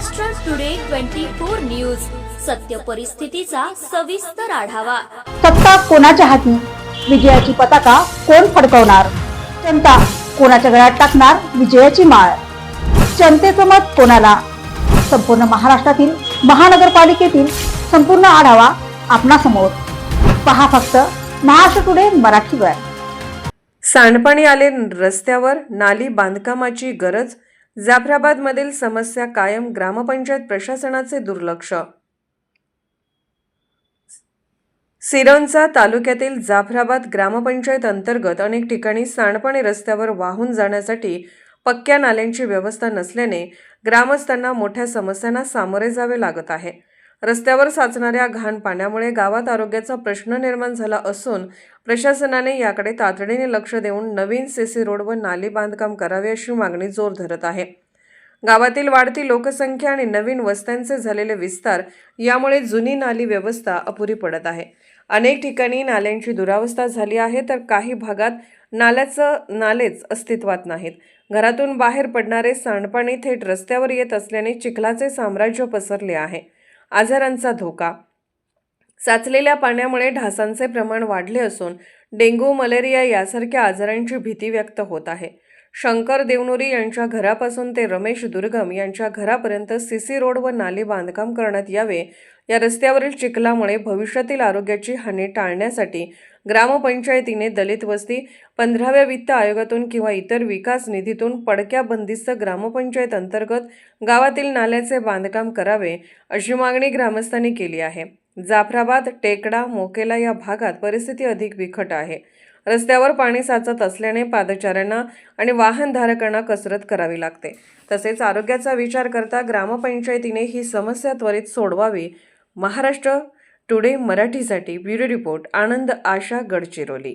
Maharashtra today 24 news, सत्य परिस्थितीचा सविस्तर आढावा। सत्ता कोणाच्या हाती, विजयाची पताका कोण फडकवणार, जनता कोणाच्या गळ्यात टाकणार विजयाची माळ, जनतेचं मत कोणाला, संपूर्ण महाराष्ट्रातील महानगरपालिकेतील संपूर्ण आढावा आपणासमोर पहा फक्त महाराष्ट्र टुडे मराठीवर। सांडपाणी आले रस्त्यावर, नाली बांधकामाची गरज, जाफराबादमधील समस्या कायम, ग्रामपंचायत प्रशासनाचे दुर्लक्ष। सिरोंचा तालुक्यातील जाफराबाद ग्रामपंचायत अंतर्गत अनेक ठिकाणी सांडपाणी रस्त्यावर वाहून जाण्यासाठी पक्क्या नाल्यांची व्यवस्था नसल्याने ग्रामस्थांना मोठ्या समस्यांना सामोरे जावे लागत आहे। रस्त्यावर साचणाऱ्या घाण पाण्यामुळे गावात आरोग्याचा प्रश्न निर्माण झाला असून प्रशासनाने याकडे तातडीने लक्ष देऊन नवीन सीसी रोड व नाली बांधकाम करावे अशी मागणी जोर धरत आहे। गावातील वाढती लोकसंख्या आणि नवीन वस्त्यांचे झालेले विस्तार यामुळे जुनी नाली व्यवस्था अपुरी पडत आहे। अनेक ठिकाणी नाल्यांची दुरावस्था झाली आहे, तर काही भागात नालेच अस्तित्वात नाहीत। घरातून बाहेर पडणारे सांडपाणी थेट रस्त्यावर येत असल्याने चिखलाचे साम्राज्य पसरले आहे। आजारांचा धोका, साचलेल्या पाण्यामुळे ढासांचे प्रमाण वाढले असून डेंग्यू, मलेरिया यासारख्या आजारांची भीती व्यक्त होत आहे। शंकर देवनुरी यांच्या घरापासून ते रमेश दुर्गम यांच्या घरापर्यंत सीसी रोड व नाली बांधकाम करण्यात यावे। या रस्त्यावरील चिखलामुळे भविष्यातील आरोग्याची हानी टाळण्यासाठी ग्रामपंचायतीने दलित वस्ती 15व्या वित्त आयोगातून किंवा इतर विकास निधीतून पडक्या बंदिस्त ग्रामपंचायत अंतर्गत गावातील नाल्याचे बांधकाम करावे अशी मागणी ग्रामस्थांनी केली आहे। जाफराबाद, टेकडा, मोकेला या भागात परिस्थिती अधिक बिकट आहे। रस्त्यावर पाणी साचत असल्याने पादचाऱ्यांना आणि वाहनधारकांना कसरत करावी लागते। तसेच आरोग्याचा विचार करता ग्रामपंचायतीने ही समस्या त्वरित सोडवावी। महाराष्ट्र टुडे मराठीसाठी ब्युरो रिपोर्ट, आनंद आशा, गडचिरोली।